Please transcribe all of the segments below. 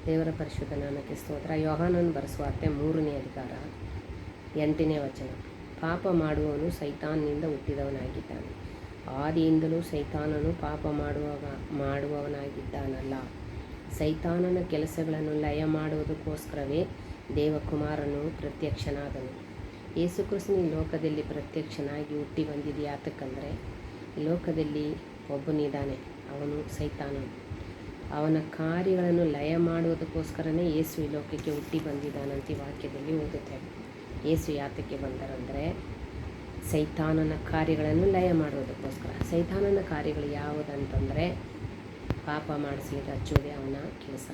ದೇವರ ಪರಿಶುದ್ಧ ನಾಮಕ್ಕೆ ಸ್ತೋತ್ರ. ಯೋಹಾನನು ಬರೆಸುವಾರ್ತೆ 3ನೇ ಅಧಿಕಾರ 8ನೇ ವಚನ. ಪಾಪ ಮಾಡುವವನು ಸೈತಾನನಿಂದ ಹುಟ್ಟಿದವನಾಗಿದ್ದಾನೆ. ಆದಿಯಿಂದಲೂ ಸೈತಾನನು ಪಾಪ ಮಾಡುವವನಾಗಿದ್ದಾನಲ್ಲ. ಸೈತಾನನ ಕೆಲಸಗಳನ್ನು ಲಯ ಮಾಡುವುದಕ್ಕೋಸ್ಕರವೇ ದೇವಕುಮಾರನು ಪ್ರತ್ಯಕ್ಷನಾದನು. ಯೇಸುಕ್ರಿಸ್ತನು ಈ ಲೋಕದಲ್ಲಿ ಪ್ರತ್ಯಕ್ಷನಾಗಿ ಹುಟ್ಟಿ ಬಂದಿದ್ದು ಯಾತಕ್ಕಂದರೆ, ಈ ಲೋಕದಲ್ಲಿ ಒಬ್ಬನಿದ್ದಾನೆ, ಅವನು ಸೈತಾನನು. ಅವನ ಕಾರ್ಯಗಳನ್ನು ಲಯ ಮಾಡುವುದಕ್ಕೋಸ್ಕರನೇ ಯೇಸು ಈ ಲೋಕಕ್ಕೆ ಹುಟ್ಟಿ ಬಂದಿದ್ದಾನಂತ ಈ ವಾಕ್ಯದಲ್ಲಿ ಓದುತ್ತೇವೆ. ಯೇಸು ಯಾತಕ್ಕೆ ಬಂದರಂದರೆ ಸೈತಾನನ ಕಾರ್ಯಗಳನ್ನು ಲಯ ಮಾಡುವುದಕ್ಕೋಸ್ಕರ. ಸೈತಾನನ ಕಾರ್ಯಗಳು ಯಾವುದಂತಂದರೆ ಪಾಪ ಮಾಡಿಸಲಿಕ್ಕೆ ಹಚ್ಚುವುದೇ ಅವನ ಕೆಲಸ.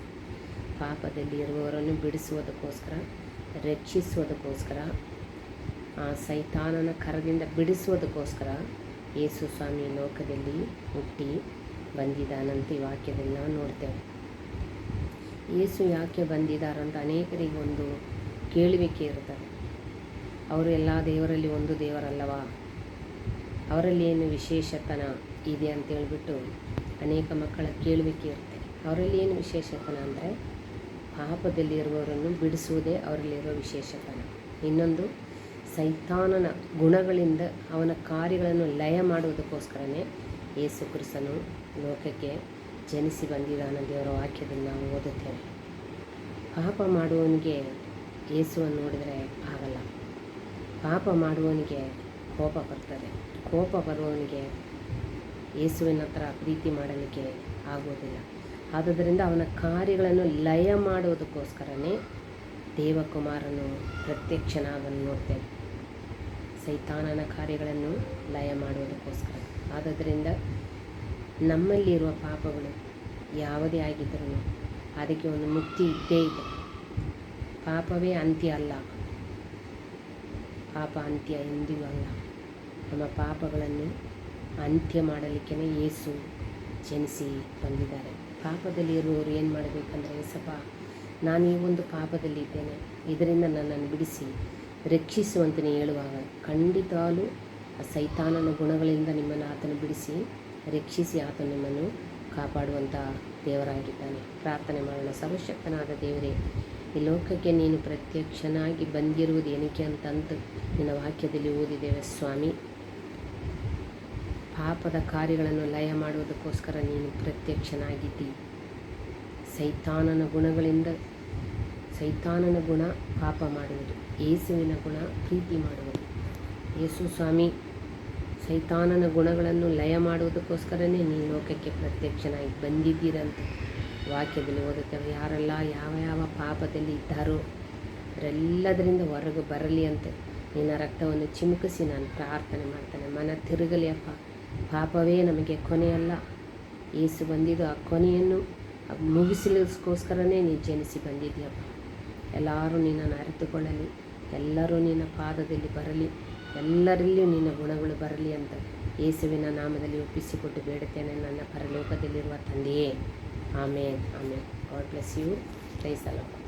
ಪಾಪದಲ್ಲಿ ಇರುವವರನ್ನು ಬಿಡಿಸುವುದಕ್ಕೋಸ್ಕರ, ರಕ್ಷಿಸುವುದಕ್ಕೋಸ್ಕರ, ಆ ಸೈತಾನನ ಕರದಿಂದ ಬಿಡಿಸುವುದಕ್ಕೋಸ್ಕರ ಯೇಸು ಸ್ವಾಮಿ ಲೋಕದಲ್ಲಿ ಹುಟ್ಟಿ ಬಂದಿದ್ದಾನಂತ ಈ ವಾಕ್ಯದಲ್ಲಿ ನಾವು ನೋಡ್ತೇವೆ. ಯೇಸು ಯಾಕೆ ಬಂದಿದ್ದಾರಂತ ಅನೇಕರಿಗೆ ಒಂದು ಕೇಳುವಿಕೆ ಇರ್ತದೆ. ಅವರು ಎಲ್ಲ ದೇವರಲ್ಲಿ ಒಂದು ದೇವರಲ್ಲವಾ, ಅವರಲ್ಲಿ ಏನು ವಿಶೇಷತನ ಇದೆ ಅಂತೇಳ್ಬಿಟ್ಟು ಅನೇಕ ಮಕ್ಕಳ ಕೇಳುವಿಕೆ ಇರುತ್ತೆ. ಅವರಲ್ಲಿ ಏನು ವಿಶೇಷತನ ಅಂದರೆ ಪಾಪದಲ್ಲಿ ಇರುವವರನ್ನು ಬಿಡಿಸುವುದೇ ಅವರಲ್ಲಿರೋ ವಿಶೇಷತನ. ಇನ್ನೊಂದು ಸೈತಾನನ ಗುಣಗಳಿಂದ ಅವನ ಕಾರ್ಯಗಳನ್ನು ಲಯ ಮಾಡುವುದಕ್ಕೋಸ್ಕರನೇ ಯೇಸು ಕ್ರಿಸ್ತನು ಲೋಕಕ್ಕೆ ಜನಿಸಿ ಬಂದಿದ್ದಾನ ದೇವರ ವಾಕ್ಯದಲ್ಲಿ ನಾವು ಓದುತ್ತೇವೆ. ಪಾಪ ಮಾಡುವವನಿಗೆ ಯೇಸುವನ್ನು ನೋಡಿದರೆ ಆಗಲ್ಲ. ಪಾಪ ಮಾಡುವವನಿಗೆ ಕೋಪ ಬರ್ತದೆ. ಕೋಪ ಬರುವವನಿಗೆ ಯೇಸುವಿನ ಹತ್ರ ಪ್ರೀತಿ ಮಾಡಲಿಕ್ಕೆ ಆಗೋದಿಲ್ಲ. ಆದುದರಿಂದ ಅವನ ಕಾರ್ಯಗಳನ್ನು ಲಯ ಮಾಡುವುದಕ್ಕೋಸ್ಕರನೇ ದೇವಕುಮಾರನು ಪ್ರತ್ಯಕ್ಷನಾದನ್ನು ನೋಡ್ತೇವೆ. ಸೈತಾನನ ಕಾರ್ಯಗಳನ್ನು ಲಯ ಮಾಡುವುದಕ್ಕೋಸ್ಕರ. ಆದ್ದರಿಂದ ನಮ್ಮಲ್ಲಿರುವ ಪಾಪಗಳು ಯಾವುದೇ ಆಗಿದ್ದರೂ ಅದಕ್ಕೆ ಒಂದು ಮುಕ್ತಿ ಇದ್ದೇ ಇದೆ. ಪಾಪವೇ ಅಂತ್ಯ ಅಲ್ಲ, ಪಾಪ ಅಂತ್ಯ ಎಂದಿಗೂ ಅಲ್ಲ. ನಮ್ಮ ಪಾಪಗಳನ್ನು ಅಂತ್ಯ ಮಾಡಲಿಕ್ಕೆ ಯೇಸು ಜನಿಸಿ ಬಂದಿದ್ದಾರೆ. ಪಾಪದಲ್ಲಿ ಇರುವವರು ಏನು ಮಾಡಬೇಕಂದ್ರೆ, ಏಸಪ್ಪ ನಾನು ಈ ಒಂದು ಪಾಪದಲ್ಲಿದ್ದೇನೆ, ಇದರಿಂದ ನನ್ನನ್ನು ಬಿಡಿಸಿ ರಕ್ಷಿಸುವಂತನೇ ಹೇಳುವಾಗ ಖಂಡಿತವಾಗಲೂ ಆ ಸೈತಾನನ ಗುಣಗಳಿಂದ ನಿಮ್ಮನ್ನು ಆತನು ಬಿಡಿಸಿ ರಕ್ಷಿಸಿ ಆತನು ನಿಮ್ಮನ್ನು ಕಾಪಾಡುವಂಥ ದೇವರಾಗಿದ್ದಾನೆ. ಪ್ರಾರ್ಥನೆ ಮಾಡೋಣ. ಸರ್ವಶಕ್ತನಾದ ದೇವರೇ, ಈ ಲೋಕಕ್ಕೆ ನೀನು ಪ್ರತ್ಯಕ್ಷನಾಗಿ ಬಂದಿರುವುದು ಏನಕ್ಕೆ ಅಂತಂದು ನಿನ್ನ ವಾಕ್ಯದಲ್ಲಿ ಓದಿದ್ದೇವೆ ಸ್ವಾಮಿ. ಪಾಪದ ಕಾರ್ಯಗಳನ್ನು ಲಯ ಮಾಡುವುದಕ್ಕೋಸ್ಕರ ನೀನು ಪ್ರತ್ಯಕ್ಷನಾಗಿದ್ದಿ. ಸೈತಾನನ ಗುಣಗಳಿಂದ, ಸೈತಾನನ ಗುಣ ಪಾಪ ಮಾಡುವುದು, ಯೇಸುವಿನ ಗುಣ ಪ್ರೀತಿ ಮಾಡುವುದು. ಯೇಸು ಸ್ವಾಮಿ ಸೈತಾನನ ಗುಣಗಳನ್ನು ಲಯ ಮಾಡುವುದಕ್ಕೋಸ್ಕರನೇ ನೀನು ಲೋಕಕ್ಕೆ ಪ್ರತ್ಯಕ್ಷನಾಗಿ ಬಂದಿದ್ದೀರಂತ ವಾಕ್ಯದಲ್ಲಿ ಓದುತ್ತೇವೆ. ಯಾರೆಲ್ಲ ಯಾವ ಯಾವ ಪಾಪದಲ್ಲಿ ಇದ್ದಾರೋ ಅವರೆಲ್ಲದರಿಂದ ಹೊರಗೆ ಬರಲಿ ಅಂತ ನಿನ್ನ ರಕ್ತವನ್ನು ಚಿಮುಕಿಸಿ ನಾನು ಪ್ರಾರ್ಥನೆ ಮಾಡ್ತೇನೆ. ಮನ ತಿರುಗಲಿ ಅಪ್ಪ. ಪಾಪವೇ ನಮಗೆ ಕೊನೆಯಲ್ಲ. ಯೇಸು ಬಂದಿದ್ದು ಆ ಕೊನೆಯನ್ನು ಮುಗಿಸಲಿಕ್ಕೋಸ್ಕರನೇ ನೀನು ಜನಿಸಿ ಬಂದಿದ್ದೀಯಪ್ಪ. ಎಲ್ಲರೂ ನಿನ್ನನ್ನು ಅರಿತುಕೊಳ್ಳಲಿ, ಎಲ್ಲರೂ ನಿನ್ನ ಪಾದದಲ್ಲಿ ಬರಲಿ, ಎಲ್ಲರಲ್ಲಿಯೂ ನಿನ್ನ ಗುಣಗಳು ಬರಲಿ ಅಂತ ಯೇಸುವಿನ ನಾಮದಲ್ಲಿ ಒಪ್ಪಿಸಿಕೊಟ್ಟು ಬೇಡುತ್ತೇನೆ ನನ್ನ ಪರಲೋಕದಲ್ಲಿರುವ ತಂದೆಯೇ. Amen, amen. God bless you. Praise the lord.